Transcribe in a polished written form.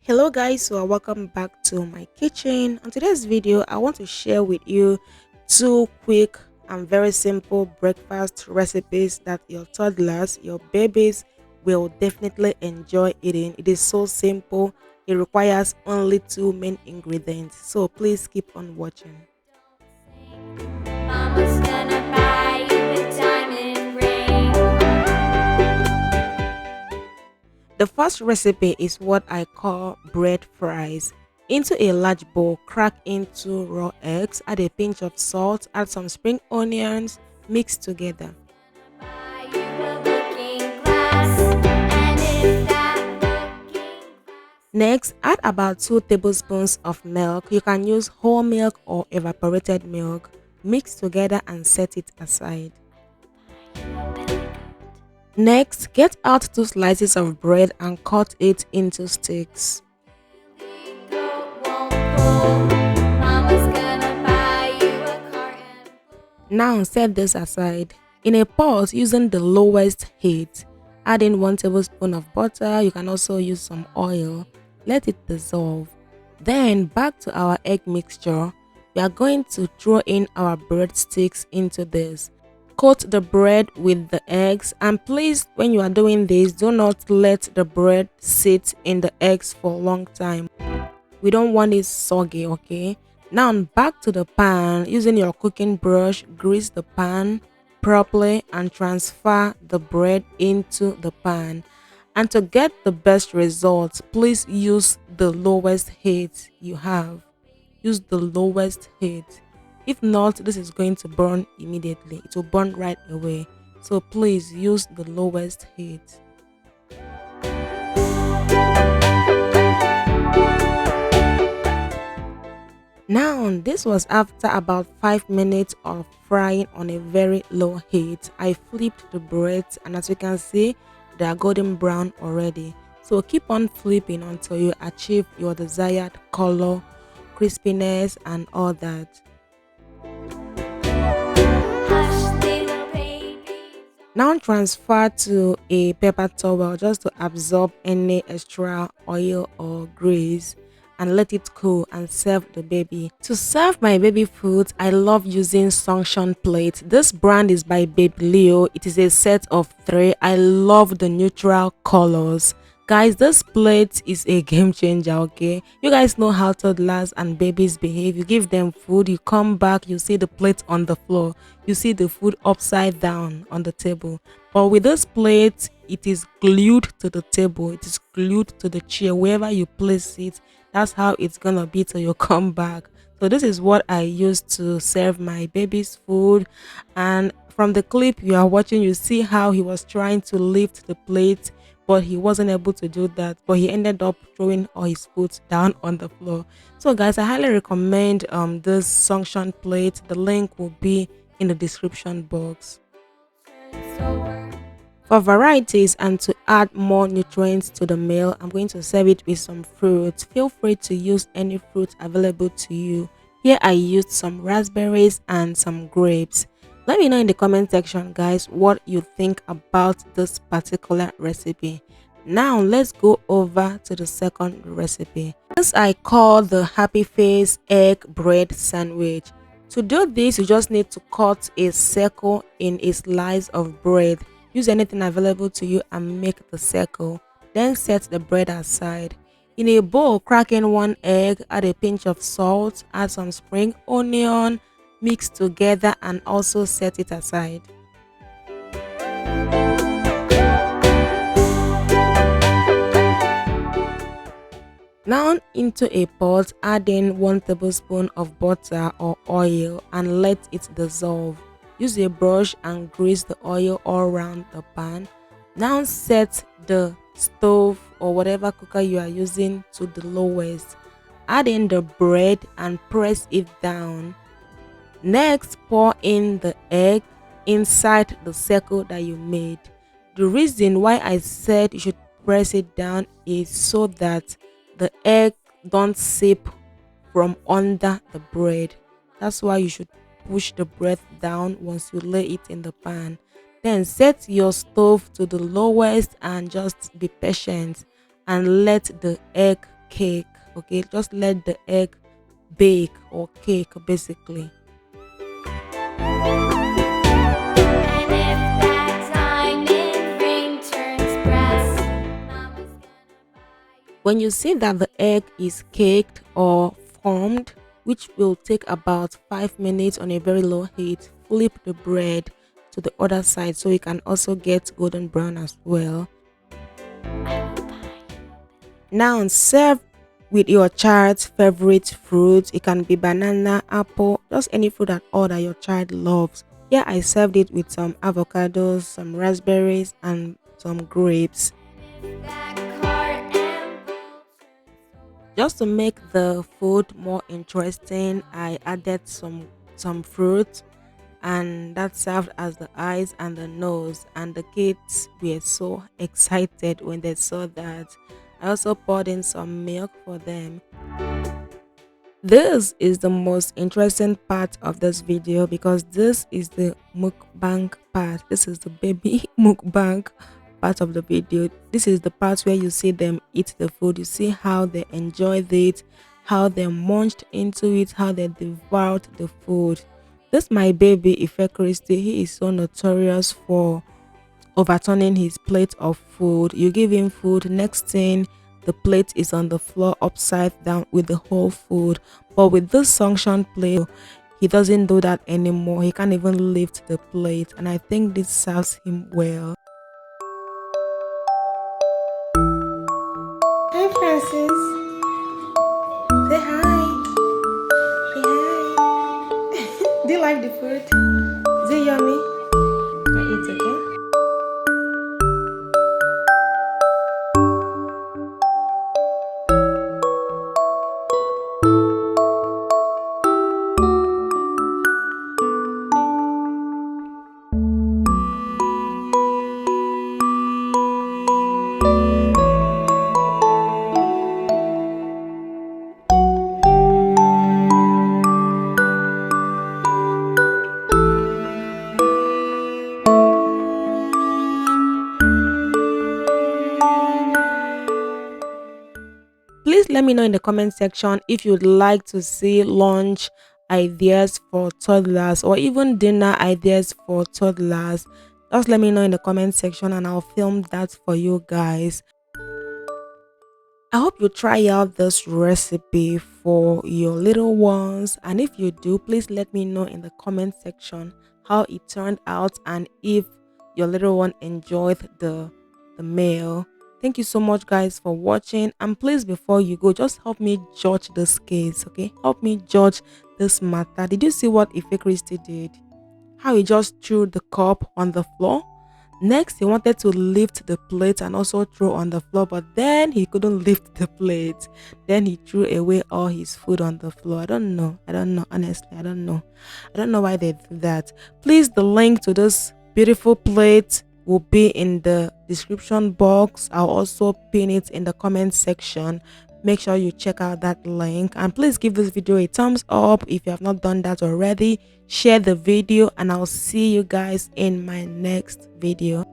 Hello guys, so welcome back to my kitchen. On today's video I want to share with you two quick and very simple breakfast recipes that your toddlers, your babies will definitely enjoy eating. It is so simple. It requires only two main ingredients, so please keep on watching. Mama's gonna buy you a diamond ring. The first recipe is what I call bread fries. Into a large bowl, crack in 2 raw eggs, add a pinch of salt, add some spring onions, mix together. Buy you a looking glass. And if that looking glass Next, add about 2 tablespoons of milk. You can use whole milk or evaporated milk. Mix together and set it aside. Next, get out 2 slices of bread and cut it into sticks. goat won't pull. Mama's gonna buy you a car and Now set this aside. In a pot using the lowest heat, add in 1 tablespoon of butter. You can also use some oil. Let it dissolve. Then back to our egg mixture. We are going to throw in our breadsticks into this. Coat the bread with the eggs, and please, when you are doing this, do not let the bread sit in the eggs for a long time. We don't want it soggy, okay? Now back to the pan. Using your cooking brush, grease the pan properly and transfer the bread into the pan. And to get the best results, please use the lowest heat you have. Use the lowest heat. If not, this is going to burn immediately. It will burn right away. So please use the lowest heat. Now, this was after about 5 minutes of frying on a very low heat. I flipped the breads, and as you can see, they are golden brown already. So keep on flipping until you achieve your desired color, crispiness, and all that. hush, little baby. Now transfer to a paper towel just to absorb any extra oil or grease, and let it cool and serve the baby. To serve my baby food, I love using suction plate. This brand is by Babelio. It is a set of 3. I love the neutral colors. Guys, this plate is a game changer, okay? You guys know how toddlers and babies behave. You give them food, you come back, you see the plate on the floor. You see the food upside down on the table. But with this plate, it is glued to the table. It is glued to the chair. Wherever you place it, that's how it's gonna be till you come back. So this is what I use to serve my baby's food. And from the clip you are watching, you see how he was trying to lift the plate, but he wasn't able to do that. But he ended up throwing all his food down on the floor. So guys, I highly recommend this suction plate. The link will be in the description box. For varieties and to add more nutrients to the meal, I'm going to serve it with some fruit. Feel free to use any fruit available to you. Here I used some raspberries and some grapes. Let me know in the comment section, guys, what you think about this particular recipe. Now let's go over to the second recipe. This I call the happy face egg bread sandwich. To do this, you just need to cut a circle in a slice of bread. Use anything available to you and make the circle. Then set the bread aside. In a bowl, crack in 1 egg, add a pinch of salt, add some spring onion, mix together and also set it aside. Now into a pot, add in 1 tablespoon of butter or oil and let it dissolve. Use a brush and grease the oil all around the pan. Now set the stove or whatever cooker you are using to the lowest. Add in the bread and press it down. Next, pour in the egg inside the circle that you made. The reason why I said you should press it down is so that the egg don't seep from under the bread. That's why you should push the bread down once you lay it in the pan. Then set your stove to the lowest and just be patient and let the egg cake. Okay, just let the egg bake or cake basically. And if that diamond ring turns brass, Mama's gonna buy you. When you see that the egg is caked or formed, which will take about 5 minutes on a very low heat, flip the bread to the other side so you can also get golden brown as well. Now serve with your child's favorite fruit. It can be banana, apple, just any fruit at all that your child loves. Here I served it with some avocados, some raspberries, and some grapes. That car and boat Just to make the food more interesting, I added some fruit, and that served as the eyes and the nose, and the kids were so excited when they saw that. I also poured in some milk for them. This is the most interesting part of this video because this is the mukbang part. This is the baby mukbang part of the video. This is the part where you see them eat the food. You see how they enjoyed it, how they munched into it, how they devoured the food. This my baby Ife Christie. He is so notorious for overturning his plate of food. You give him food, next thing the plate is on the floor upside down with the whole food. But with this sunshine plate, he doesn't do that anymore. He can't even lift the plate, and I think this serves him well. Hi, Francis. Say hi. Say hi. Do you like the food? Is it yummy? I eat, okay? Please let me know in the comment section if you'd like to see lunch ideas for toddlers or even dinner ideas for toddlers. Just let me know in the comment section and I'll film that for you guys. I hope you try out this recipe for your little ones, and if you do, please let me know in the comment section how it turned out and if your little one enjoyed the meal. Thank you so much guys for watching, and please before you go, just help me judge this case, okay? Help me judge this matter. Did you see what Ife Christie did? How he just threw the cup on the floor. Next, he wanted to lift the plate and also throw on the floor, but then he couldn't lift the plate. Then he threw away all his food on the floor. I don't know. Honestly, I don't know. I don't know why they do that. Please, the link to this beautiful plate will be in the description box. I'll also pin it in the comment section. Make sure you check out that link, and please give this video a thumbs up if you have not done that already. Share the video, and I'll see you guys in my next video.